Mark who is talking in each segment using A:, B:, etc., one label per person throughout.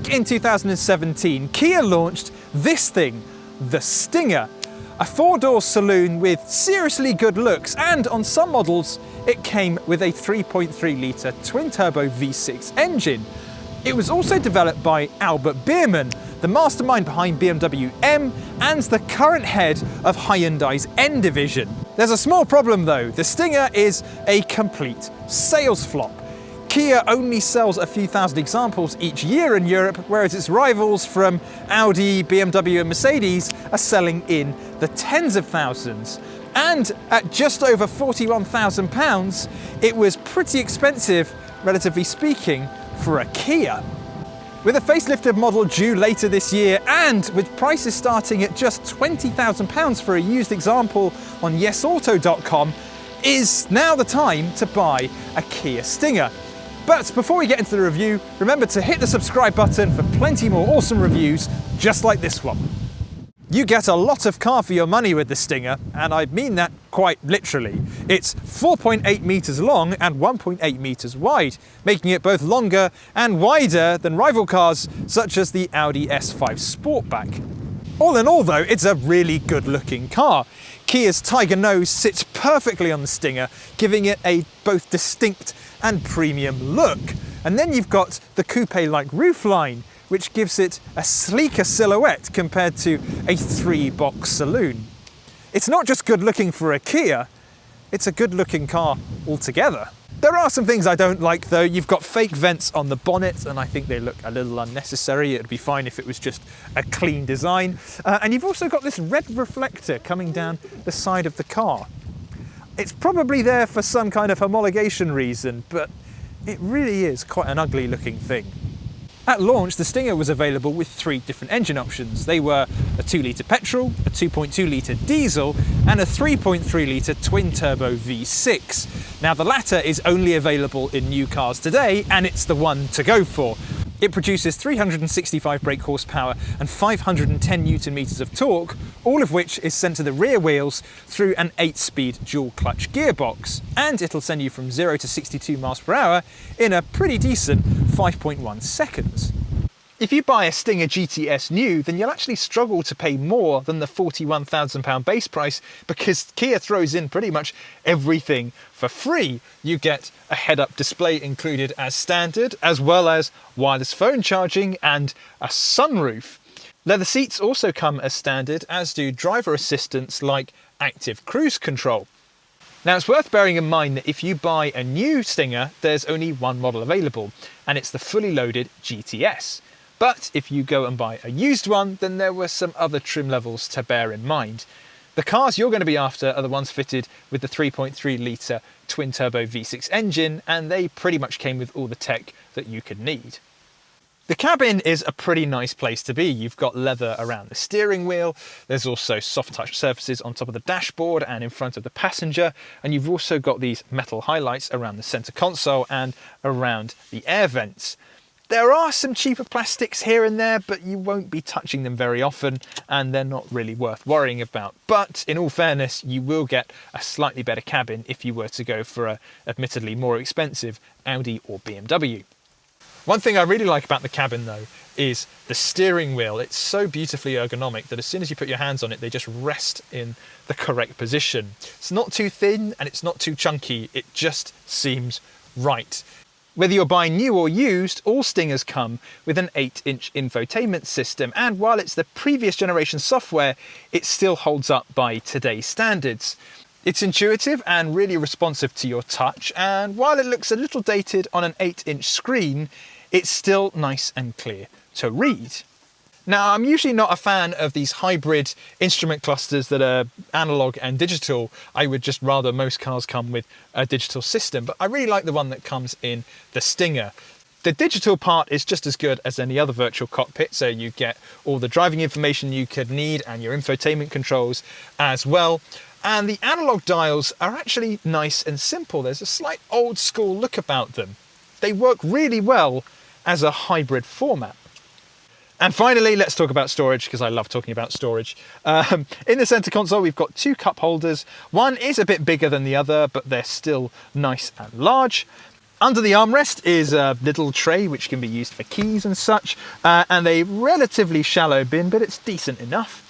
A: Back in 2017, Kia launched this thing, the Stinger, a four-door saloon with seriously good looks, and on some models it came with a 3.3 litre twin-turbo V6 engine. It was also developed by Albert Biermann, the mastermind behind BMW M and the current head of Hyundai's N division. There's a small problem though, the Stinger is a complete sales flop. Kia only sells a few thousand examples each year in Europe, whereas its rivals from Audi, BMW and Mercedes are selling in the tens of thousands. And at just over £41,000, it was pretty expensive, relatively speaking, for a Kia. With a facelifted model due later this year, and with prices starting at just £20,000 for a used example on yesauto.com, is now the time to buy a Kia Stinger. But before we get into the review, remember to hit the subscribe button for plenty more awesome reviews just like this one. You get a lot of car for your money with the Stinger, and I mean that quite literally. It's 4.8 metres long and 1.8 metres wide, making it both longer and wider than rival cars such as the Audi S5 Sportback. All in all though, it's a really good looking car. Kia's tiger nose sits perfectly on the Stinger, giving it a both distinct and premium look. And then you've got the coupe-like roofline, which gives it a sleeker silhouette compared to a three-box saloon. It's not just good looking for a Kia, it's a good looking car altogether. There are some things I don't like though. You've got fake vents on the bonnet and I think they look a little unnecessary. It'd be fine if it was just a clean design. And you've also got this red reflector coming down the side of the car. It's probably there for some kind of homologation reason, but it really is quite an ugly looking thing. At launch, the Stinger was available with three different engine options. They were a 2 litre petrol, a 2.2 litre diesel, and a 3.3 litre twin-turbo V6. Now, the latter is only available in new cars today, and it's the one to go for. It produces 365 brake horsepower and 510 Newton meters of torque, all of which is sent to the rear wheels through an 8-speed dual-clutch gearbox. And it'll send you from 0 to 62 miles per hour in a pretty decent 5.1 seconds. If you buy a Stinger GTS new, then you'll actually struggle to pay more than the £41,000 base price because Kia throws in pretty much everything for free. You get a head-up display included as standard, as well as wireless phone charging and a sunroof. Leather seats also come as standard, as do driver assistance like active cruise control. Now, it's worth bearing in mind that if you buy a new Stinger, there's only one model available, and it's the fully loaded GTS. But if you go and buy a used one, then there were some other trim levels to bear in mind. The cars you're going to be after are the ones fitted with the 3.3 litre twin-turbo V6 engine, and they pretty much came with all the tech that you could need. The cabin is a pretty nice place to be. You've got leather around the steering wheel, there's also soft touch surfaces on top of the dashboard and in front of the passenger, and you've also got these metal highlights around the centre console and around the air vents. There are some cheaper plastics here and there, but you won't be touching them very often and they're not really worth worrying about. But in all fairness, you will get a slightly better cabin if you were to go for a admittedly more expensive Audi or BMW. One thing I really like about the cabin though is the steering wheel. It's so beautifully ergonomic that as soon as you put your hands on it, they just rest in the correct position. It's not too thin and it's not too chunky. It just seems right. Whether you're buying new or used, all Stingers come with an 8-inch infotainment system, and while it's the previous generation software, it still holds up by today's standards. It's intuitive and really responsive to your touch, and while it looks a little dated on an 8-inch screen, it's still nice and clear to read. Now, I'm usually not a fan of these hybrid instrument clusters that are analog and digital. I would just rather most cars come with a digital system, but I really like the one that comes in the Stinger. The digital part is just as good as any other virtual cockpit, so you get all the driving information you could need and your infotainment controls as well. And the analog dials are actually nice and simple. There's a slight old school look about them. They work really well as a hybrid format. And finally, let's talk about storage, because I love talking about storage. In the center console, we've got two cup holders. One is a bit bigger than the other, but they're still nice and large. Under the armrest is a little tray which can be used for keys and such, and a relatively shallow bin, but it's decent enough.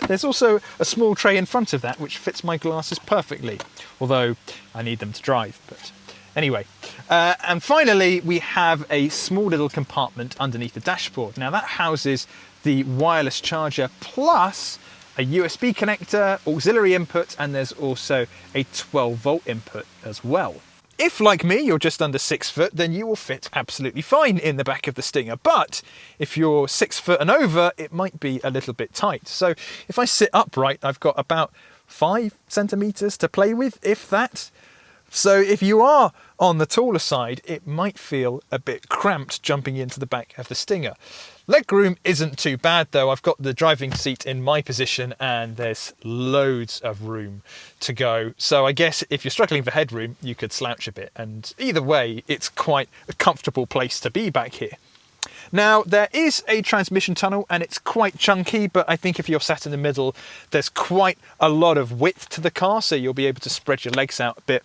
A: There's also a small tray in front of that which fits my glasses perfectly, although I need them to drive, but anyway. And finally, we have a small little compartment underneath the dashboard. Now that houses the wireless charger plus a USB connector, auxiliary input, and there's also a 12-volt input as well. If, like me, you're just under 6 foot, then you will fit absolutely fine in the back of the Stinger. But if you're 6 foot and over, it might be a little bit tight. So if I sit upright, I've got about 5 centimeters to play with, if that. So if you are on the taller side, it might feel a bit cramped jumping into the back of the Stinger. Legroom isn't too bad though. I've got the driving seat in my position and there's loads of room to go. So I guess if you're struggling for headroom, you could slouch a bit. And either way, it's quite a comfortable place to be back here. Now, there is a transmission tunnel and it's quite chunky, but I think if you're sat in the middle, there's quite a lot of width to the car, so you'll be able to spread your legs out a bit.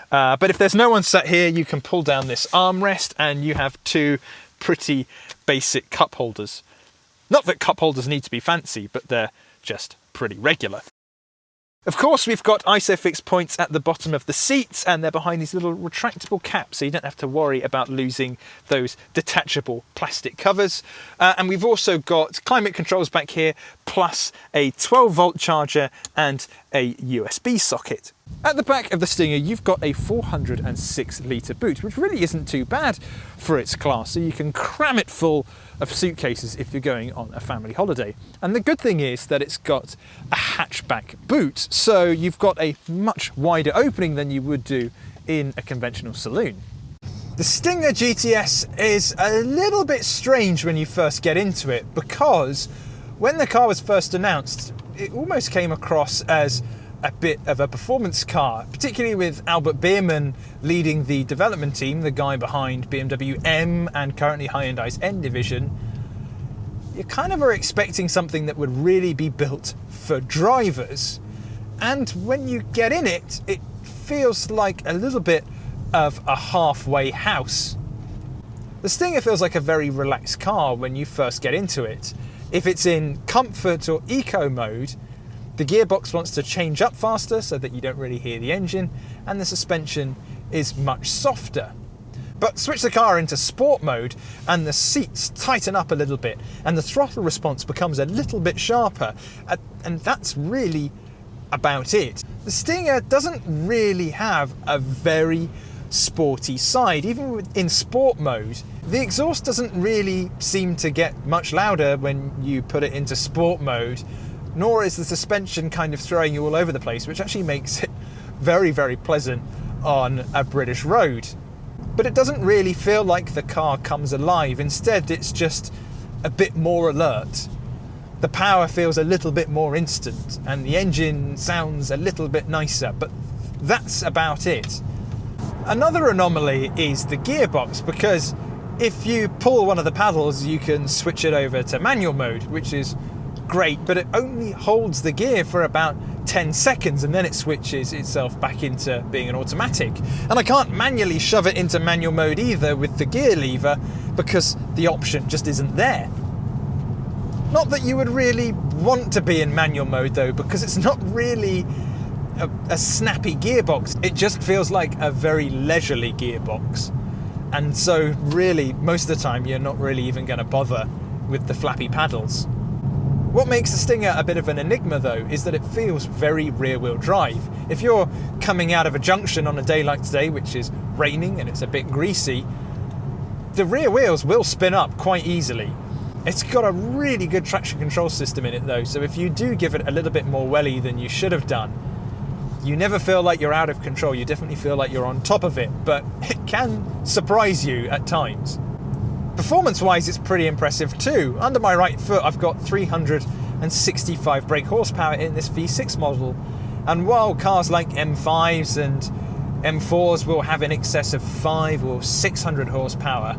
A: But if there's no one sat here, you can pull down this armrest and you have 2 pretty basic cup holders. Not that cup holders need to be fancy, but they're just pretty regular. Of course, we've got ISOFIX points at the bottom of the seats and they're behind these little retractable caps, so you don't have to worry about losing those detachable plastic covers. And we've also got climate controls back here, plus a 12-volt charger and a USB socket. At the back of the Stinger, you've got a 406-litre boot, which really isn't too bad for its class, so you can cram it full of suitcases if you're going on a family holiday. And the good thing is that it's got a hatchback boot, so you've got a much wider opening than you would do in a conventional saloon. The Stinger GTS is a little bit strange when you first get into it, because when the car was first announced, it almost came across as a bit of a performance car, particularly with Albert Biermann leading the development team, the guy behind BMW M and currently Hyundai's N division. You kind of are expecting something that would really be built for drivers. And when you get in it, it feels like a little bit of a halfway house. The Stinger feels like a very relaxed car when you first get into it. If it's in comfort or eco mode, the gearbox wants to change up faster so that you don't really hear the engine, and the suspension is much softer. But switch the car into sport mode and the seats tighten up a little bit and the throttle response becomes a little bit sharper, and that's really about it. The Stinger doesn't really have a very sporty side. Even in sport mode, the exhaust doesn't really seem to get much louder when you put it into sport mode, nor is the suspension kind of throwing you all over the place, which actually makes it very, very pleasant on a British road. But it doesn't really feel like the car comes alive. Instead, it's just a bit more alert. The power feels a little bit more instant, and the engine sounds a little bit nicer, but that's about it. Another anomaly is the gearbox, because if you pull one of the paddles, you can switch it over to manual mode, which is great, but it only holds the gear for about 10 seconds and then it switches itself back into being an automatic. And I can't manually shove it into manual mode either with the gear lever because the option just isn't there. Not that you would really want to be in manual mode though, because it's not really a snappy gearbox. It just feels like a very leisurely gearbox. And so really, most of the time, you're not really even going to bother with the flappy paddles. What makes the Stinger a bit of an enigma though is that it feels very rear-wheel drive. If you're coming out of a junction on a day like today, which is raining and it's a bit greasy, the rear wheels will spin up quite easily. It's got a really good traction control system in it though, so if you do give it a little bit more welly than you should have done, you never feel like you're out of control. You definitely feel like you're on top of it, but it can surprise you at times. Performance-wise, it's pretty impressive too. Under my right foot, I've got 365 brake horsepower in this V6 model. And while cars like M5s and M4s will have in excess of 500 or 600 horsepower,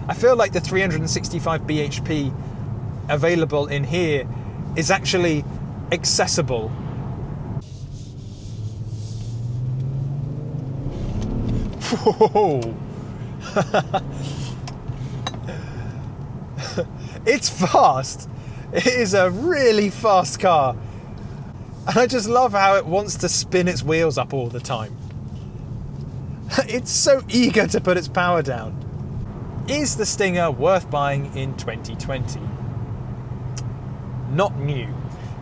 A: I feel like the 365 bhp available in here is actually accessible. Whoa. It's fast. It is a really fast car. And I just love how it wants to spin its wheels up all the time. It's so eager to put its power down. Is the Stinger worth buying in 2020? Not new,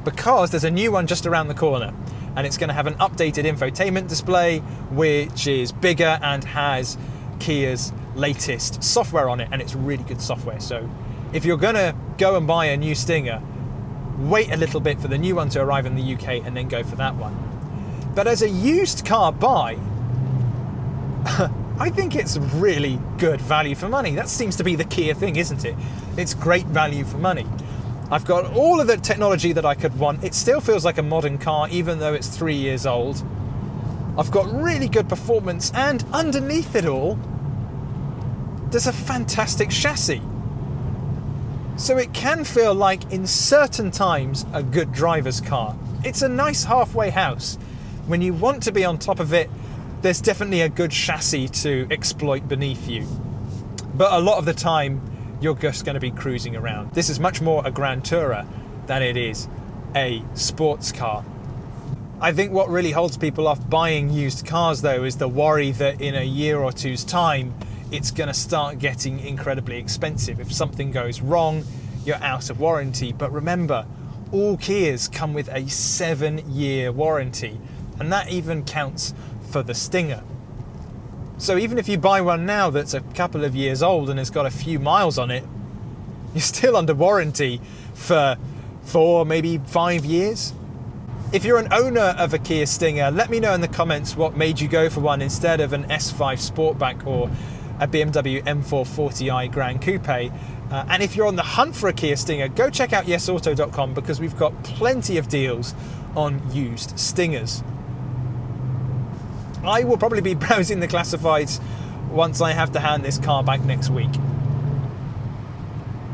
A: because there's a new one just around the corner, and it's going to have an updated infotainment display, which is bigger and has Kia's latest software on it, and it's really good software. So if you're going to go and buy a new Stinger, wait a little bit for the new one to arrive in the UK and then go for that one. But as a used car buy, I think it's really good value for money. That seems to be the Kia thing, isn't it? It's great value for money. I've got all of the technology that I could want. It still feels like a modern car, even though it's 3 years old. I've got really good performance, and underneath it all, there's a fantastic chassis. So it can feel like, in certain times, a good driver's car. It's a nice halfway house. When you want to be on top of it, there's definitely a good chassis to exploit beneath you. But a lot of the time, you're just going to be cruising around. This is much more a Grand Tourer than it is a sports car. I think what really holds people off buying used cars, though, is the worry that in a year or two's time, it's going to start getting incredibly expensive. If something goes wrong, you're out of warranty. But remember, all Kias come with a 7-year warranty, and that even counts for the Stinger. So even if you buy one now that's a couple of years old and has got a few miles on it, you're still under warranty for 4, maybe 5 years. If you're an owner of a Kia Stinger, let me know in the comments what made you go for one instead of an S5 Sportback or a BMW M440i Gran Coupe. And if you're on the hunt for a Kia Stinger, go check out yesauto.com, because we've got plenty of deals on used Stingers. I will probably be browsing the classifieds once I have to hand this car back next week.